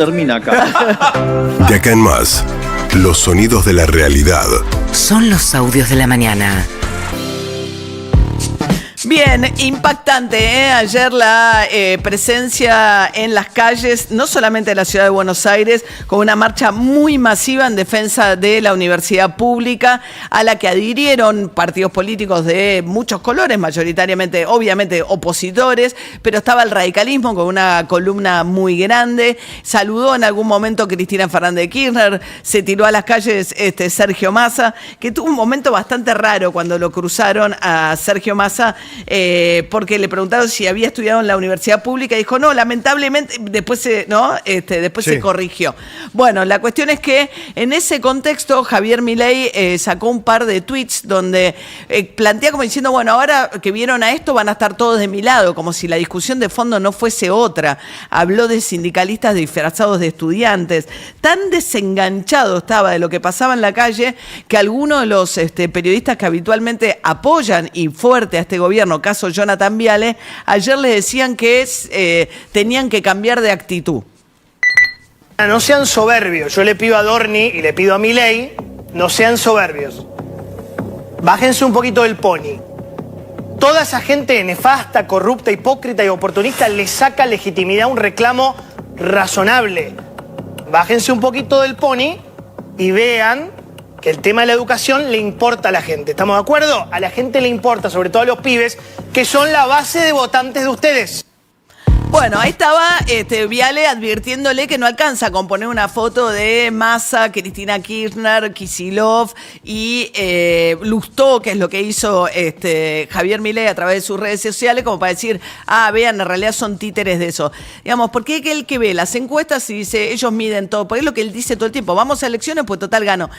termina acá. De acá en más, los sonidos de la realidad. Son los audios de la mañana. Bien, impactante, ¿eh? Ayer la presencia en las calles, no solamente de la ciudad de Buenos Aires, con una marcha muy masiva en defensa de la universidad pública, a la que adhirieron partidos políticos de muchos colores, mayoritariamente, obviamente, opositores, pero estaba el radicalismo con una columna muy grande. Saludó en algún momento Cristina Fernández de Kirchner, se tiró a las calles Sergio Massa, que tuvo un momento bastante raro cuando lo cruzaron a Sergio Massa, porque le preguntaron si había estudiado en la universidad pública y dijo no, lamentablemente, después se corrigió. Bueno, la cuestión es que en ese contexto Javier Milei sacó un par de tweets donde plantea como diciendo, bueno, ahora que vieron a esto van a estar todos de mi lado, como si la discusión de fondo no fuese otra. Habló de sindicalistas disfrazados de estudiantes. Tan desenganchado estaba de lo que pasaba en la calle que algunos de los periodistas que habitualmente apoyan y fuerte a este gobierno, caso Jonathan Viale, ayer les decían que tenían que cambiar de actitud. No sean soberbios. Yo le pido a Dorni y le pido a Milei, no sean soberbios. Bájense un poquito del pony. Toda esa gente nefasta, corrupta, hipócrita y oportunista le saca legitimidad a un reclamo razonable. Bájense un poquito del pony y vean que el tema de la educación le importa a la gente. ¿Estamos de acuerdo? A la gente le importa, sobre todo a los pibes, que son la base de votantes de ustedes. Bueno, ahí estaba Viale advirtiéndole que no alcanza con poner una foto de Massa, Cristina Kirchner, Kicillof y Lustó, que es lo que hizo Javier Milei a través de sus redes sociales, como para decir, vean, en realidad son títeres de eso. Digamos, ¿por qué el que ve las encuestas y dice, ellos miden todo? Porque es lo que él dice todo el tiempo, vamos a elecciones, pues total gano.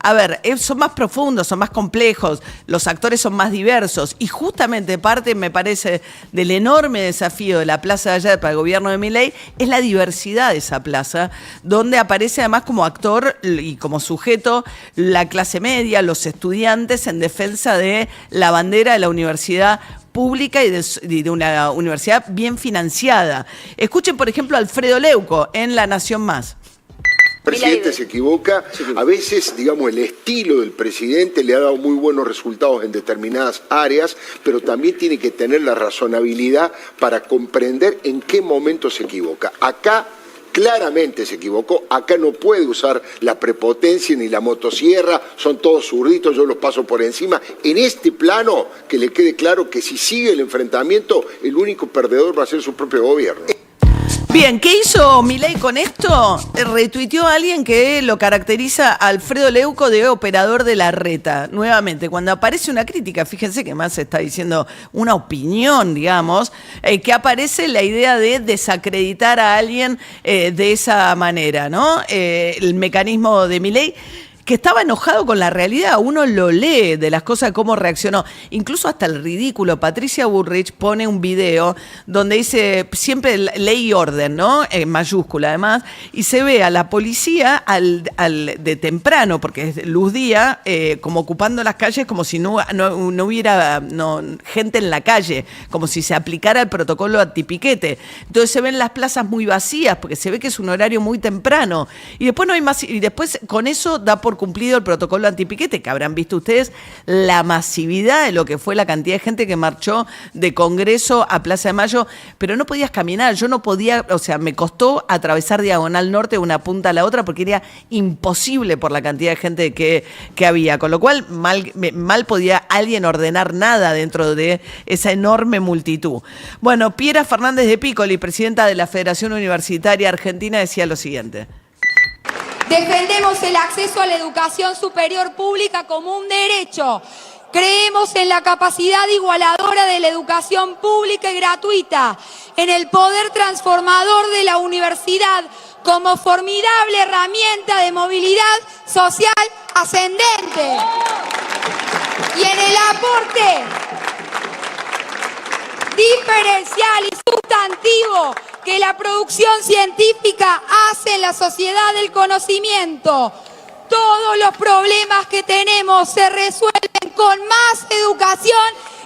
A ver, son más profundos, son más complejos, los actores son más diversos y justamente parte, me parece, del enorme desafío de la plaza de ayer para el gobierno de Milei es la diversidad de esa plaza, donde aparece además como actor y como sujeto la clase media, los estudiantes en defensa de la bandera de la universidad pública y de una universidad bien financiada. Escuchen, por ejemplo, a Alfredo Leuco en La Nación Más. El presidente se equivoca, a veces, digamos, el estilo del presidente le ha dado muy buenos resultados en determinadas áreas, pero también tiene que tener la razonabilidad para comprender en qué momento se equivoca. Acá claramente se equivocó, acá no puede usar la prepotencia ni la motosierra, son todos zurditos, yo los paso por encima. En este plano, que le quede claro que si sigue el enfrentamiento, el único perdedor va a ser su propio gobierno. Bien, ¿qué hizo Milei con esto? Retuiteó a alguien que lo caracteriza a Alfredo Leuco de operador de la reta. Nuevamente, cuando aparece una crítica, fíjense que más se está diciendo una opinión, digamos, que aparece la idea de desacreditar a alguien de esa manera, ¿no? El mecanismo de Milei, que estaba enojado con la realidad, uno lo lee de las cosas, cómo reaccionó, incluso hasta el ridículo. Patricia Bullrich pone un video donde dice siempre ley y orden, ¿no? En mayúscula además, y se ve a la policía de temprano, porque es luz día, como ocupando las calles como si no hubiera gente en la calle, como si se aplicara el protocolo antipiquete. Entonces se ven las plazas muy vacías, porque se ve que es un horario muy temprano, y después no hay más, y después con eso da por cumplido el protocolo antipiquete, que habrán visto ustedes la masividad de lo que fue la cantidad de gente que marchó de Congreso a Plaza de Mayo, pero no podías caminar, yo no podía, o sea, me costó atravesar Diagonal Norte de una punta a la otra porque era imposible por la cantidad de gente que había, con lo cual mal podía alguien ordenar nada dentro de esa enorme multitud. Bueno, Piera Fernández de Piccoli, presidenta de la Federación Universitaria Argentina, decía lo siguiente. Defendemos el acceso a la educación superior pública como un derecho. Creemos en la capacidad igualadora de la educación pública y gratuita, en el poder transformador de la universidad como formidable herramienta de movilidad social ascendente y en el aporte diferencial y sustantivo que la producción científica hace en la sociedad del conocimiento. Todos los problemas que tenemos se resuelven con más educación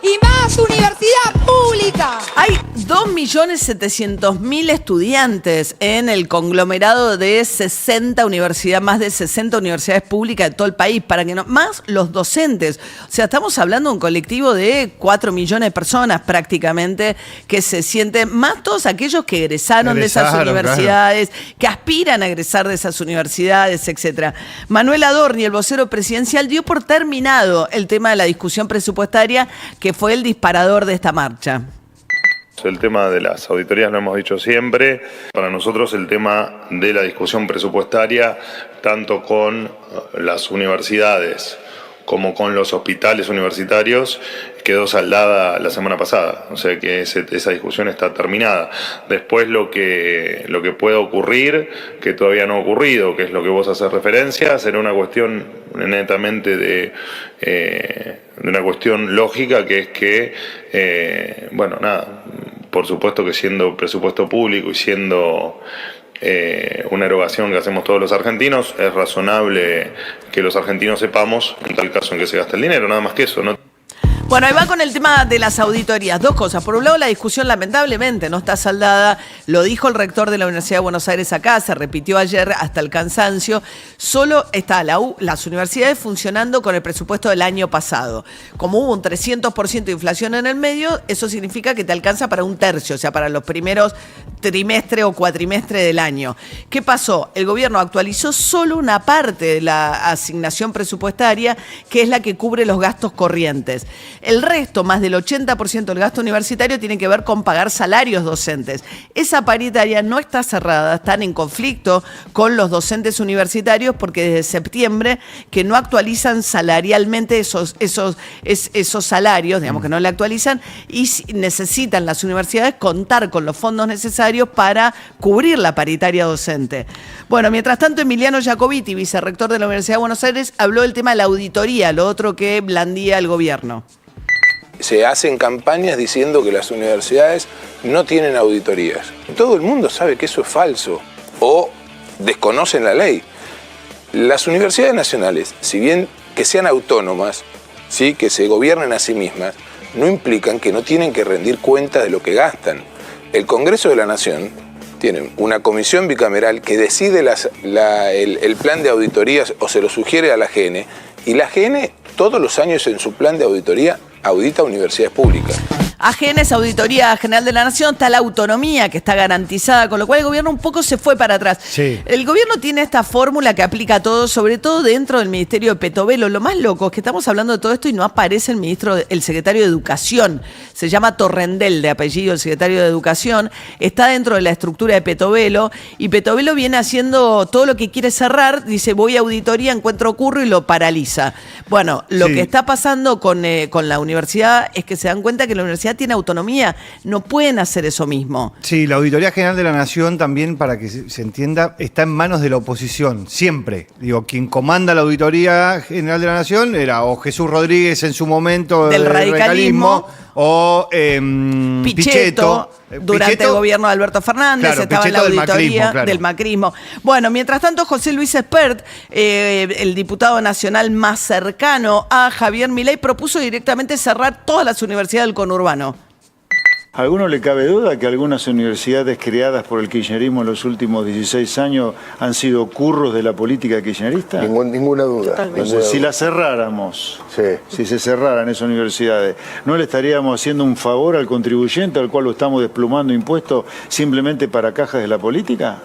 y más universidad pública. Hay 2.700.000 estudiantes en el conglomerado de 60 universidades, más de 60 universidades públicas de todo el país, para que no, más los docentes. O sea, estamos hablando de un colectivo de 4 millones de personas prácticamente que se sienten, más todos aquellos que egresaron de esas universidades, claro, que aspiran a egresar de esas universidades, etcétera. Manuel Adorni, el vocero presidencial, dio por terminado el tema de la discusión presupuestaria, que fue el disparador de esta marcha. El tema de las auditorías lo hemos dicho siempre. Para nosotros el tema de la discusión presupuestaria, tanto con las universidades como con los hospitales universitarios, quedó saldada la semana pasada. O sea que esa discusión está terminada. Después lo que puede ocurrir, que todavía no ha ocurrido, que es lo que vos haces referencia, será una cuestión netamente de una cuestión lógica, que es que, por supuesto que siendo presupuesto público y siendo una erogación que hacemos todos los argentinos, es razonable que los argentinos sepamos, en tal caso, en qué se gasta el dinero, nada más que eso, ¿no? Bueno, ahí va con el tema de las auditorías. Dos cosas. Por un lado, la discusión lamentablemente no está saldada. Lo dijo el rector de la Universidad de Buenos Aires acá, se repitió ayer hasta el cansancio. Solo está las universidades funcionando con el presupuesto del año pasado. Como hubo un 300% de inflación en el medio, eso significa que te alcanza para un tercio, o sea, para los primeros trimestre o cuatrimestre del año. ¿Qué pasó? El gobierno actualizó solo una parte de la asignación presupuestaria, que es la que cubre los gastos corrientes. El resto, más del 80% del gasto universitario, tiene que ver con pagar salarios docentes. Esa paritaria no está cerrada, están en conflicto con los docentes universitarios porque desde septiembre que no actualizan salarialmente esos salarios, digamos que no le actualizan, y necesitan las universidades contar con los fondos necesarios para cubrir la paritaria docente. Bueno, mientras tanto, Emiliano Jacobiti, vicerrector de la Universidad de Buenos Aires, habló del tema de la auditoría, lo otro que blandía el gobierno. Se hacen campañas diciendo que las universidades no tienen auditorías. Todo el mundo sabe que eso es falso o desconocen la ley. Las universidades nacionales, si bien que sean autónomas, ¿sí?, que se gobiernen a sí mismas, no implican que no tienen que rendir cuenta de lo que gastan. El Congreso de la Nación tiene una comisión bicameral que decide el plan de auditorías o se lo sugiere a la AGN, y la AGN todos los años en su plan de auditoría audita universidades públicas. AGN es Auditoría General de la Nación, está la autonomía que está garantizada, con lo cual el gobierno un poco se fue para atrás. Sí. El gobierno tiene esta fórmula que aplica a todo, sobre todo dentro del Ministerio de Petovelo. Lo más loco es que estamos hablando de todo esto y no aparece el secretario de Educación. Se llama Torrendel de apellido, el secretario de Educación. Está dentro de la estructura de Petovelo y Petovelo viene haciendo todo lo que quiere cerrar. Dice, voy a auditoría, encuentro curro y lo paraliza. Bueno, lo que está pasando con la universidad es que se dan cuenta que la universidad tiene autonomía, no pueden hacer eso mismo. Sí, la Auditoría General de la Nación también, para que se entienda, está en manos de la oposición, siempre. Digo, quien comanda la Auditoría General de la Nación era o Jesús Rodríguez en su momento del radicalismo o Pichetto. Durante el gobierno de Alberto Fernández, claro, estaba Pichetto en la auditoría del macrismo. Bueno, mientras tanto, José Luis Espert, el diputado nacional más cercano a Javier Milei, propuso directamente cerrar todas las universidades del conurbano. ¿A alguno le cabe duda que algunas universidades creadas por el kirchnerismo en los últimos 16 años han sido curros de la política kirchnerista? Ninguna duda. Si las cerráramos, si se cerraran esas universidades, ¿no le estaríamos haciendo un favor al contribuyente al cual lo estamos desplumando impuestos simplemente para cajas de la política?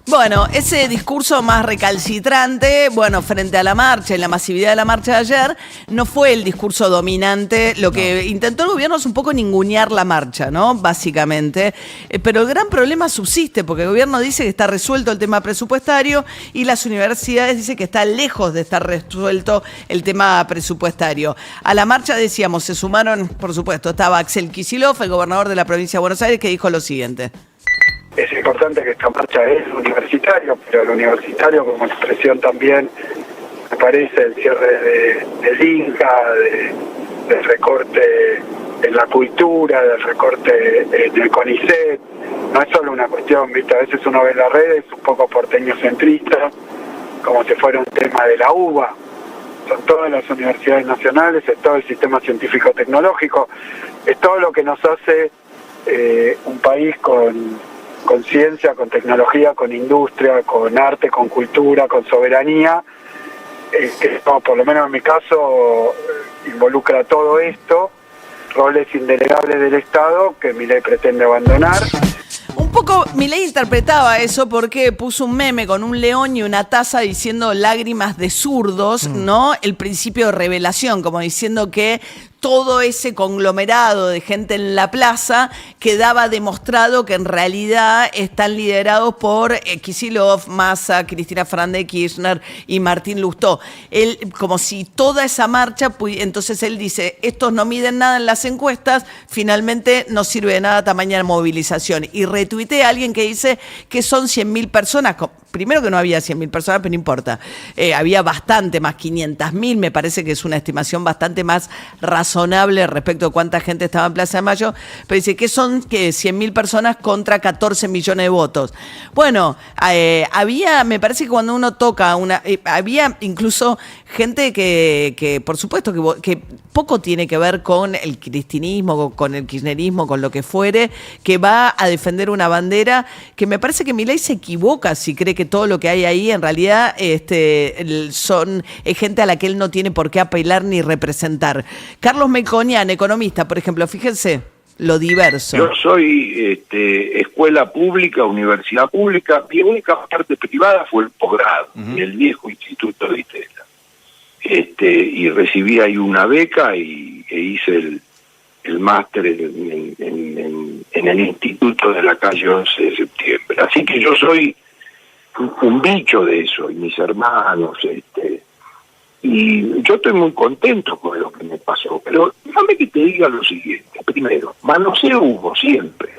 Bueno, ese discurso más recalcitrante, frente a la marcha y la masividad de la marcha de ayer, no fue el discurso dominante. Lo que intentó el gobierno es un poco ningunear la marcha, ¿no? Básicamente. Pero el gran problema subsiste, porque el gobierno dice que está resuelto el tema presupuestario y las universidades dicen que está lejos de estar resuelto el tema presupuestario. A la marcha, decíamos, se sumaron, por supuesto, estaba Axel Kicillof, el gobernador de la provincia de Buenos Aires, que dijo lo siguiente. Es importante que esta marcha es universitario, pero el universitario como expresión también, me parece, el cierre del Inca, del recorte en la cultura, del recorte del CONICET. No es solo una cuestión, ¿viste? A veces uno ve las redes un poco porteño centrista, como si fuera un tema de la uva. son todas las universidades nacionales, es todo el sistema científico-tecnológico, es todo lo que nos hace un país con ciencia, con tecnología, con industria, con arte, con cultura, con soberanía, que por lo menos en mi caso involucra todo esto, roles indelegables del Estado que Milei pretende abandonar. Un poco Milei interpretaba eso porque puso un meme con un león y una taza diciendo lágrimas de zurdos, ¿no? El principio de revelación, como diciendo que todo ese conglomerado de gente en la plaza quedaba demostrado que en realidad están liderados por Kicillof, Massa, Cristina Fernández de Kirchner y Martín Lustó. Él, como si toda esa marcha, entonces él dice, estos no miden nada en las encuestas, finalmente no sirve de nada tamaña movilización. Y retuiteé a alguien que dice que son 100.000 personas. Primero que no había 100.000 personas, pero no importa. Había bastante más, 500.000, me parece que es una estimación bastante más razonable respecto a cuánta gente estaba en Plaza de Mayo, pero dice que son 100.000 personas contra 14 millones de votos. Bueno, había, me parece que cuando uno toca había incluso gente que por supuesto que poco tiene que ver con el cristinismo, con el kirchnerismo, con lo que fuere, que va a defender una bandera que me parece que Milei se equivoca si cree que todo lo que hay ahí en realidad es gente a la que él no tiene por qué apelar ni representar. Carlos Melconian, economista, por ejemplo, fíjense lo diverso. Yo soy escuela pública, universidad pública. Mi única parte privada fue el posgrado, en el viejo Instituto de Itela. Y recibí ahí una beca e hice el máster en el Instituto de la calle 11 de Septiembre. Así que yo soy un bicho de eso, y mis hermanos, y yo estoy muy contento con lo que me pasó, pero déjame que te diga lo siguiente. Primero, manoseo hubo siempre.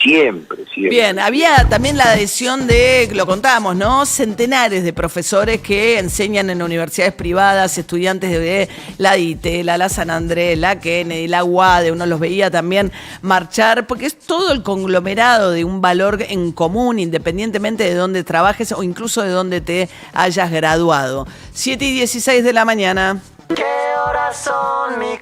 Siempre. Bien, había también la adhesión de, lo contábamos, ¿no? Centenares de profesores que enseñan en universidades privadas, estudiantes de la DITELA, la San Andrés, la Kennedy, la UADE, uno los veía también marchar, porque es todo el conglomerado de un valor en común, independientemente de dónde trabajes o incluso de dónde te hayas graduado. 7:16 de la mañana. ¿Qué horas son, mi